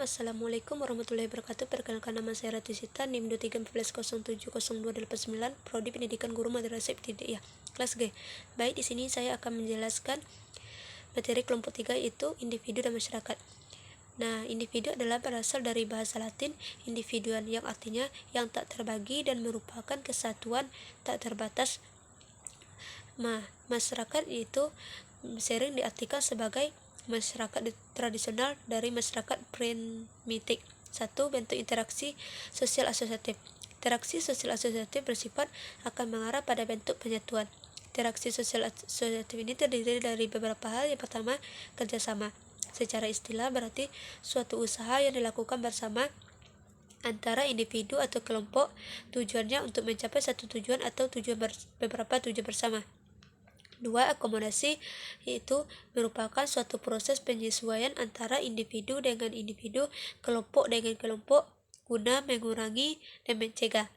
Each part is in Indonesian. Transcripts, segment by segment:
Assalamualaikum warahmatullahi wabarakatuh. Perkenalkan, nama saya Ratu Sita, NIM 2314070289, Prodi Pendidikan Guru Madrasah Ibtidaiyah kelas G. Baik, di sini saya akan menjelaskan materi kelompok 3, yaitu individu dan masyarakat. Nah, individu adalah berasal dari bahasa Latin individuan, yang artinya yang tak terbagi dan merupakan kesatuan tak terbatas. Masyarakat itu sering diartikan sebagai masyarakat tradisional dari masyarakat primitif. 1. Bentuk interaksi sosial asosiatif. Interaksi sosial asosiatif bersifat akan mengarah pada bentuk penyatuan. Interaksi sosial asosiatif ini terdiri dari beberapa hal. Yang pertama, kerjasama. Secara istilah berarti suatu usaha yang dilakukan bersama antara individu atau kelompok, tujuannya untuk mencapai satu tujuan atau beberapa tujuan bersama. 2. Akomodasi, yaitu merupakan suatu proses penyesuaian antara individu dengan individu, kelompok dengan kelompok, guna mengurangi dan mencegah.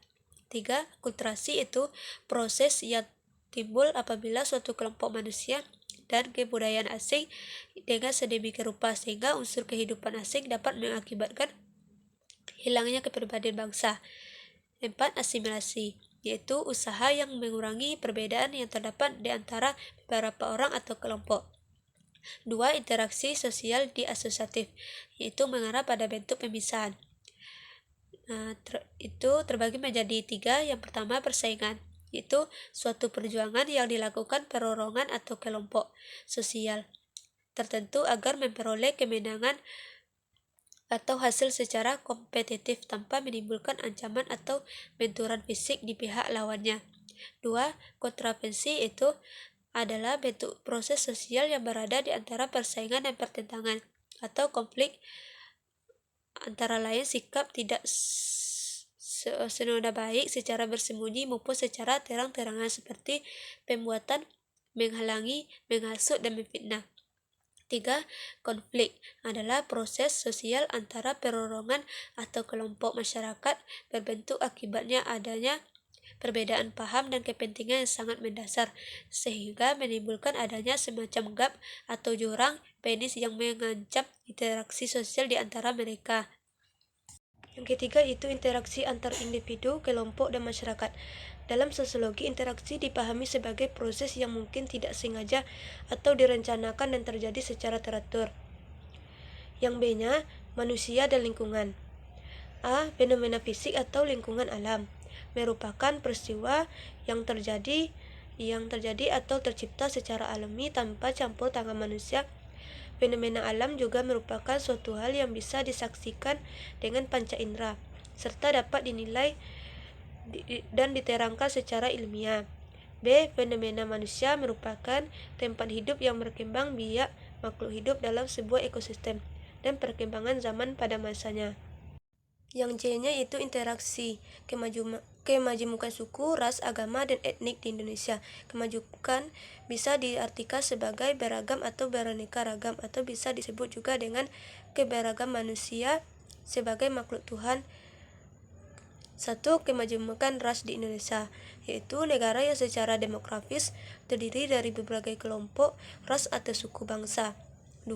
3. Akulturasi, yaitu proses yang timbul apabila suatu kelompok manusia dan kebudayaan asing dengan sedemikian rupa sehingga unsur kehidupan asing dapat mengakibatkan hilangnya kepribadian bangsa. 4. Asimilasi, yaitu usaha yang mengurangi perbedaan yang terdapat di antara beberapa orang atau kelompok. 2. Interaksi sosial diasosiatif, yaitu mengarah pada bentuk pemisahan. Itu terbagi menjadi 3. Yang pertama, persaingan, yaitu suatu perjuangan yang dilakukan perorangan atau kelompok sosial tertentu agar memperoleh kemenangan atau hasil secara kompetitif tanpa menimbulkan ancaman atau benturan fisik di pihak lawannya. 2. Kontravensi, itu adalah bentuk proses sosial yang berada di antara persaingan dan pertentangan atau konflik, antara lain sikap tidak senoda baik secara bersembunyi maupun secara terang-terangan, seperti pembuatan, menghalangi, menghasut, dan memfitnah. 3. Konflik adalah proses sosial antara perorangan atau kelompok masyarakat berbentuk akibatnya adanya perbedaan paham dan kepentingan yang sangat mendasar, sehingga menimbulkan adanya semacam gap atau jurang penis yang mengancam interaksi sosial di antara mereka. Yang ketiga itu interaksi antar individu, kelompok, dan masyarakat. Dalam sosiologi, interaksi dipahami sebagai proses yang mungkin tidak sengaja atau direncanakan dan terjadi secara teratur. Yang B-nya, manusia dan lingkungan. A. Fenomena fisik atau lingkungan alam, merupakan peristiwa yang terjadi atau tercipta secara alami tanpa campur tangan manusia. Fenomena alam juga merupakan suatu hal yang bisa disaksikan dengan panca indera, serta dapat dinilai dan diterangkan secara ilmiah. B. Fenomena manusia merupakan tempat hidup yang berkembang biak makhluk hidup dalam sebuah ekosistem dan perkembangan zaman pada masanya. Yang C-nya itu interaksi kemajemukan suku, ras, agama, dan etnik di Indonesia. Kemajemukan bisa diartikan sebagai beragam atau beraneka ragam, atau bisa disebut juga dengan keberagaman manusia sebagai makhluk Tuhan. 1. Kemajemukan ras di Indonesia, yaitu negara yang secara demografis terdiri dari berbagai kelompok, ras atau suku bangsa. 2.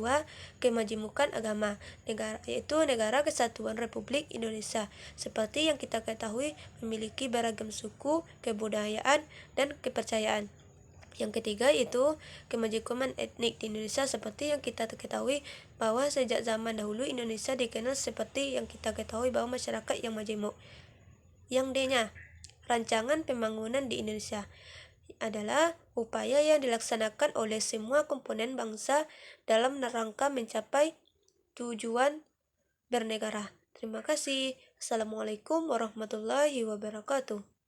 Kemajemukan agama, yaitu negara kesatuan Republik Indonesia, seperti yang kita ketahui memiliki beragam suku, kebudayaan, dan kepercayaan. Yang ketiga itu kemajemukan etnik di Indonesia, seperti yang kita ketahui bahwa sejak zaman dahulu Indonesia dikenal seperti yang kita ketahui bahwa masyarakat yang majemuk. Yang D-nya, rancangan pembangunan di Indonesia, adalah upaya yang dilaksanakan oleh semua komponen bangsa dalam rangka mencapai tujuan bernegara. Terima kasih. Assalamualaikum warahmatullahi wabarakatuh.